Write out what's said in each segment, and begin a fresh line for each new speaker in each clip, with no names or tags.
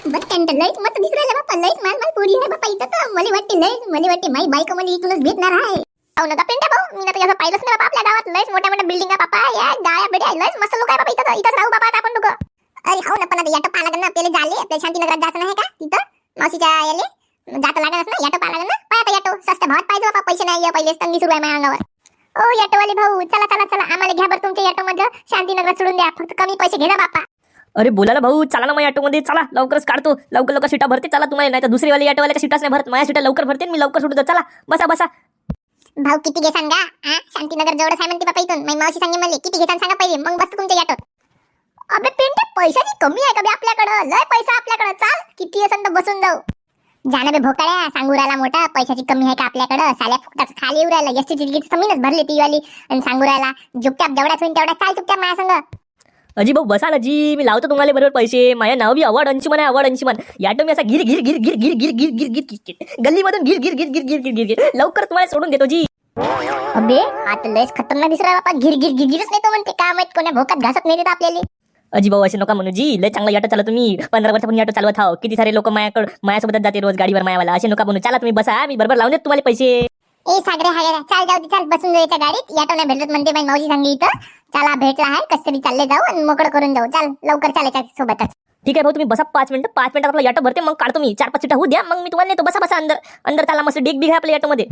Bus stand लयच मत दिसरायला बाप्पा, लयच माल पोरी आहे बाप्पा इथं. तर मला वाटते माई बायको मला इथूनच भेटणार आहे. हो ना पिंट्या भाऊ, मी ना असं पाहिलंच नाही बाबा आपल्या गावात. लयच मोठ्या मोठ्या बिल्डिंग आहे बाप्पा, या गाड्या बिड्या लयच मस्त लोक आहे बाबा इथं. इथंच राहू बाबा आपण लोक. अरे हो ना, पण आता याटो पाहा लागेल ना आपल्याला. झाले आपल्या शांतीनगरात जायचं नाही का तिथं मावशीच्या याले जात लागेलच ना. याटो पाहा लागेल ना. पाय आता याटो स्वस्त भावात पाहिजे बाबा. पैसे नाही पहिलेच तंगी सुरू आहे माझ्या अंगावर. ओ याटोवाले भाऊ, चला चला चला, आम्हाला घ्या बरं तुमच्या याटो मध्ये. शांतीनगरात सोडून द्या, फक्त कमी पैसे घे ना बाप्पा.
अरे बोला ना भाऊ, चला ना माझ्या ऑटोमध्ये. चला लवकरच काढतो, लवकर लवकर सीटा भरते. चला तुम्हाला, नाही तर दुसरीवाली ऑटोवाल्याच्या सीटाच नाही भरत. माझ्या सीटा लवकर भरते, मी लवकर सोडतो. चला बसा बसा.
भाऊ किती घे सांगा. शांतीनगर जवळच आहे म्हणते बापा इथून. माझी मावशी सांगे मला किती घेतान सांगा पहिले, मग बसतो तुमच्या याटोत. अबे पिंटे, पैशाची कमी आहे का बे आपल्याकडं? लय पैसा आपल्याकडं. चाल किती असेल तर बसून जाऊ. जाना बे भोकाळ्या, सांगू राहिला मोठा पैशाची कमी आहे का आपल्याकडं? साल्या फुकटाच खाली येऊ राहिला. एसटी तिकीट समीनच भरली ती वाली आणि सांगू राहिला चुपचाप जेवढ्याच होईल तेवढ्या चाल चुपचाप माझ्या संग.
अजी भाऊ बसा ना जी, मी लावतो तुम्हाला बरोबर पैसे. माझ्या नाव बी अवॉर्ड अंशुमन आहे, अवॉर्ड अंशुमन. याटो मी असा गिर गिर गिर गिर गिर गिर गिर गिर गिर गिर गल्लीमधून गिर गिर गिर गिर गिर गिर गिर गिर लवकर तुम्हाला सोडून देतो जी.
अबे आता लयच खतरनाक दिसला बापा. गिर गिर गिर गिरच नाही तो म्हणते. काय माहित कोण्या भोकात घासत नाही देत आपल्याला.
अजी भाऊ असे नका म्हणू जी, लय चांगला याटो चालवतो तुम्ही. 15 वर्षापासून याटो चालवत आहो. किती सारे लोक माझ्यासोबतच जाते रोज गाडीवर मायावाला. असे नका म्हणू. चला तुम्ही बसा, मी बरोबर लावून देतो तुम्हाला पैसे.
ए सागरे हागरे, चाल जाऊ दे, चाल बसून जायच्या गाडीत. याटो नाही भेटत म्हणते माझी मावशी सांगे इथं. चला भेटला आहे, कसं तरी चालले जाऊ आणि मोकळं करून जाऊ. चाल लवकर चालायच्या सोबतच.
ठीक आहे भाऊ, तुम्ही बसा 5 मिनिटं. 5 मिनिटात आपला याटो भरते, मग काढतो मी. 4-5 सीटा होऊ द्या, मग मी तुम्हाला नेतो. बसा बसा अंदर अंदर. चला मस्त डेक बिग आहे आपल्या याटोमध्ये.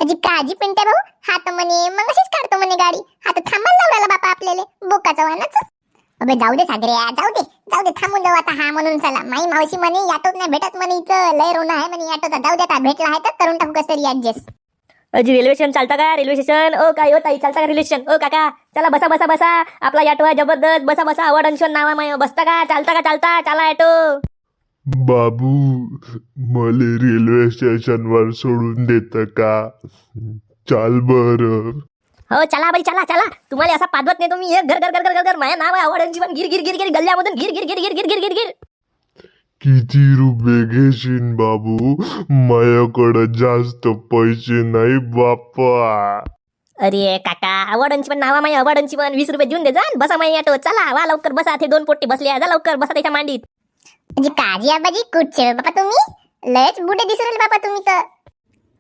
अजी काजी पिंट्या भाऊ, हात म्हणे मग अशीच काढतो म्हणे गाडी. हात थांबायला लावला बापा आपल्याला बोकाचा वाहनाच. अबे जाऊ दे सागऱ्या, जाऊ दे थांबून जाऊ आता. हा म्हणून चला. माई मावशी म्हणे याटोत नाही भेटत म्हणे इथं. लय रोना आहे म्हणे याटोचा. जाऊ दे आता, भेटला आहे तर करून टाकू कसं तरी ऍडजस्ट.
अजी रेल्वे स्टेशन चालता का? रेल्वे स्टेशन ओ काय हो ताई, चालता का रेल्वे स्टेशन? ओ काका चला बसा बसा बसा. आपला याटो आहे जबरदस्त. बसा बसा, अवॉर्ड अंशुमन नाव आहे माझं. बसता का? चालता का? चालता चला याटो.
बाबू, मले रेल्वे स्टेशनवर सोडून देतं का? चाल बरं.
हो चला बाई, चला चला. तुम्हाला असा पादवत नाही तुम्ही. घर घर घर घर घर. माझं नाव आहे अवॉर्ड अंशुमन. गिर गिर गिर गिर गल्ल्यामधून गिर गिर गिर गिर गिर गिर गिर गिर.
किती रुपये घेशील बाबू? माझ्याकडं जास्त पैसे नाही बाप्पा.
अरे काका, अवॉर्ड अंशुमन नाव आहे माझं. अवॉर्ड अंशुमन. 20 रुपये देऊन दे जा. बसा माझ्या याटो. चला वा लवकर बसा. ते 2 पोट्टे बसले. जा लवकर बसा त्याच्या मांडीत.
अजी काजी आबाजी कुठचे बापा तुम्ही? लयच बुडे दिसू राहिले बापा तुम्ही तर.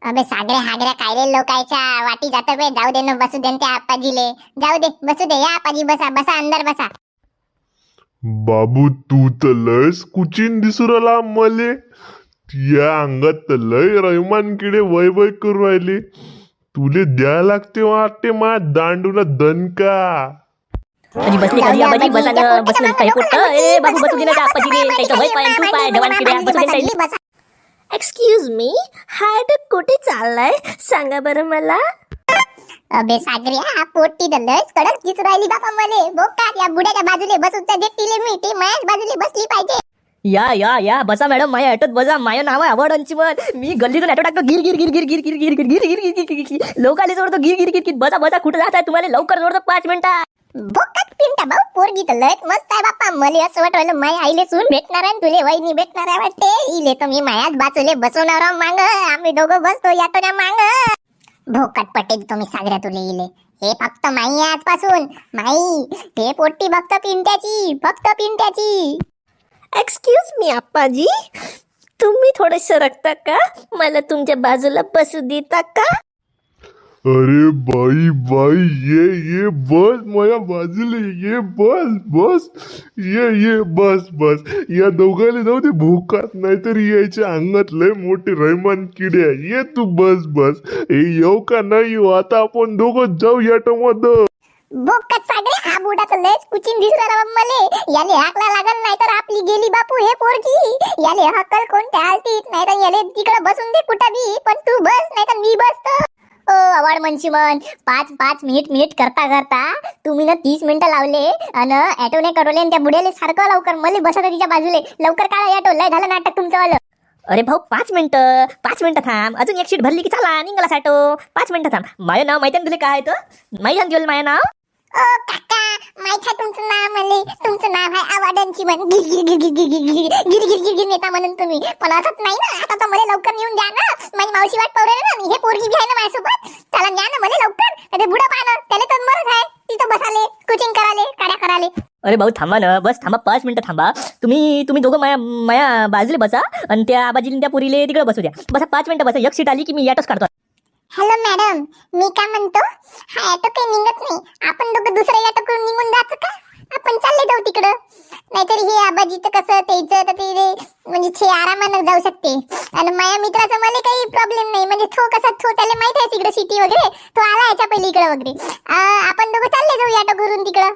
अबे सागरे हागऱ्या कायले लोकायच्या वाटी जातं बे. जाऊ दे ना, बसू दे त्या आपाजीले. जाऊ दे बसू दे. या आपाजी बसा बसा अंदर बसा.
बाबू तू तर लयच कुचीन दिसू राहिला मले. या अंगात तर लय रहमान किडे वय वय करू राहिले. तुले द्या लागते वाटते मा दांडूला दणका.
अजी बसली खाली आबाजी. बसा ना, बसलं काही पोट्ट. ए बाबू बसू दे ना त्या आपाजीले. त्याचं वय पाय तू पाय जवान किड्या. बसू दे ताई. एक्सक्यूज मी, हा कुठे चाललाय सांगा बरं मला.
अबे सागऱ्या, हा पोट्टी तर लयच कडक दिसू राहिली बापा मले. बोकात या बुड्याच्या बाजूले बसून तर देतील मी. ती माझ्याच बाजूले बसली पाहिजे.
या या या बसा मॅडम, माझ्या ऑटोत बसा. माझं नाव आहे अवॉर्ड अंशुमन. मी गल्लीतून ऑटो टाकतो. गिर गिर गिर गिर गिर गिर गिर गिर गिर गिर गिर गिर गिर. लोकाले सोडतो गिर गिर गिर गिर. बसा बसा. कुठे जात आहे तुम्हाला? लवकर सोडतो 5 मिनिटात.
बोकात पिंटा भाऊ, पोरगी तर लयच मस्त आहे बापा. मला असं वाटलं माय आईले सून भेटणार आहे, तुले वहिनी भेटणार आहे वाटते. इले तर मी मायाच बाचूले बसवणार मांग. आम्ही दोघं बसतो याटोच्या मांग. भोकाट पटेल तुम्ही सागऱ्या तुले इले. हे फक्त माई आहे आजपासून. माई ते पोट्टी फक्त पिंट्याची, फक्त पिंट्याची.
एक्सक्यूज मी आप्पाजी, तुम्ही थोडं सरकता का? मला तुमच्या बाजूला बसू देता का?
अरे बाई बाई, ये बस माझ्या बाजूला. ये बस ये बस बस. या दोघांना जाऊ दे भूकात, नाहीतर यायच्या अंगात लय मोठे रहमान किडे आहे. ये तू बस. हे येऊ का नाही येऊ? आता आपण दोघं जाऊ याटो मध्ये.
बोकात सागरे, हा बुडा तर लयच कुचिन दिसू राहिला मले. याले हाकला लागल नाही तर आपली गेली बापू हे पोरगी. याले हकल कोणत्या हालतीत नाही तर याले तिकडे बसून दे कुठं बी. पण तू बस नाही तर मी बसतो. ओ अवॉर्ड अंशुमन, 5 मिनिट करता तुम्ही ना 30 मिनिटं लावले आणि ऑटोने कडवले. त्या बुड्याले सारखं लवकर मला बसत तिच्या बाजूले. लवकर काढा ऑटो. लय झालं नाटक तुमचं वालं.
अरे भाऊ 5 मिनिटं थांब. अजून 1 सीट भरली की चला निघाला ऑटो. 5 मिनिटं थांब. माझं नाव माहिती तुला काय आहे तर? माहिती आहे माझं नाव.
ओ काका, माहित आहे तुमचं नाव मले. तुमचं नाव आहे अवॉर्ड अंशुमन. गिर गिर गिर गिर गिर गिर गिर गिर गिर गिर नेता म्हणून तुम्ही. पण असंच नाही ना. आता तर मला लवकर नेऊन द्या ना. माझी मावशी वाट पाहू राहिली ना. हे पोरगी बी आहे ना माझ्यासोबत. चला न्या ना मला लवकर. ते बुडा पाहणं त्याला तर मरत आहे तिथं बसाले, कुचिंग कराले, काड्या कराले.
अरे भाऊ थांबा ना, बस थांबा 5 मिनिटं थांबा. तुम्ही दोघं माया बाजूला बसा आणि त्या आबाजीला त्या पुरीले तिकडे बसू द्या. बसा 5 मिनिटं बसा. एक सीट आली की मी याटच काढतो.
हॅलो मॅडम, मी काय म्हणतो, हा ऑटो काही निघत नाही. आपण दोघं दुसऱ्या ऑटो करून निघून जायचं का? आपण चालले जाऊ तिकडं. नाहीतर हे आबाजीचं कसं त्याचं तर ते म्हणजे छे आरामानं जाऊ शकते. आणि माझ्या मित्राचं मला काही प्रॉब्लेम नाही. म्हणजे तो त्याला माहित आहे तिकडे सिटी वगैरे. तो आला याच्या पहिले इकडे वगैरे. आपण दोघं चालले जाऊ ऑटो करून तिकडं.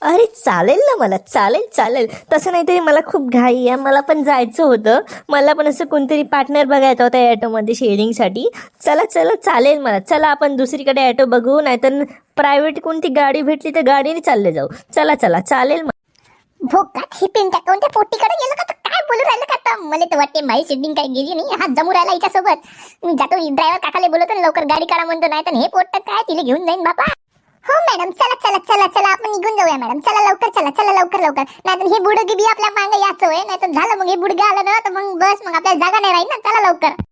अरे चालेल ना, मला चालेल. तसं नाही तरी मला खूप घाई आहे. मला पण जायचं होतं. मला पण असं कोणतरी पार्टनर बघायचा होता ॲटोमध्ये शेअरिंगसाठी. चला चालेल मला. चला आपण दुसरीकडे ॲटो बघू, नाहीतर प्रायव्हेट कोणती गाडी भेटली तर गाडीने चालले जाऊ. चला चालेल मला.
भोकात ही पिंट्या कोणत्या पोटीकडे गेलो का? तर काय बोलू राहिलं का? आता मला तर वाटते माझी शेडिंग काय गेली नाही. हा जमू राहिला हिच्यासोबत. मी जातो ड्रायव्हर काकाला बोलवतो ना, लवकर गाडी काढा म्हणतो. नाही तर हे पोट काय तिला घेऊन जाईन बापा. हो मॅडम, चला आपण निघून जाऊया मॅडम. चला लवकर. नाहीतर हे बुडगी बी आपल्या मागे याचं आहे. नाहीतर झालं मग हे बुडगं आलं ना तर मग बस, मग आपल्याला जागा नाही राहील ना. चला लवकर.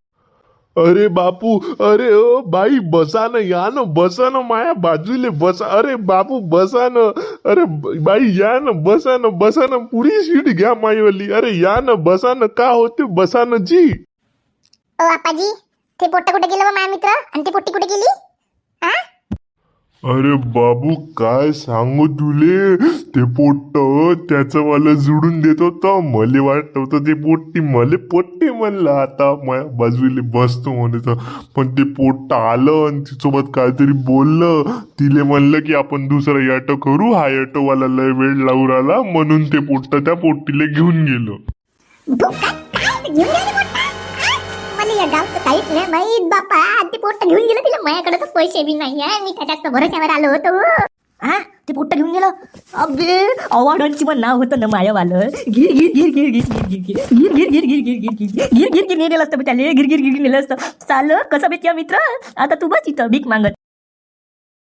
अरे बापू, अरे ओ बाई बसा ना, या ना, बसा ना माया बाजूले बसा. अरे बापू बसा ना. अरे बाई या ना, बसा ना. पुरी सीट घ्या माईवाली. अरे या ना, बसा ना. का होते, बसा ना जी.
ओ आपाजी, ते पोट्ट कुठे गेलं माझा मित्र? आणि ती पोट्टी कुठे गेली? हा?
अरे बाबू काय सांगू तुले, ते पोट्ट त्याचं मला जुडून देत होतं. मले वाटत होतं ते पोट्टी मले पोट्टे म्हणलं. आता माझ्या बाजूला बसतो म्हणत, पण ते पोट्ट आलं आणि तिच्यासोबत काहीतरी बोललं. तिले म्हणलं की आपण दुसरा ऑटो करू. हा ऑटोवाला लय वेळ लावून राहिला, म्हणून ते पोट्ट त्या पोट्टीला घेऊन गेलो.
घेऊन गेली पोट्ट? मला या गावचं काहीच नाही माहित बापा. ते पोट्ट घेऊन गेलं. तिला माझ्याकडे तर पैसे बी नाही आहे. मी त्याच्यात भरोश्यावर आलो होतो.
हा ते पोट्ट घेऊन गेलं. अबे अवॉर्डांची पण नाव होतं ना मायावालं. गिर नेलं असतं त्याला. गिर नेलं असतं. चाल कसं बेत मित्र. आता तू बस इथं भीक मागत.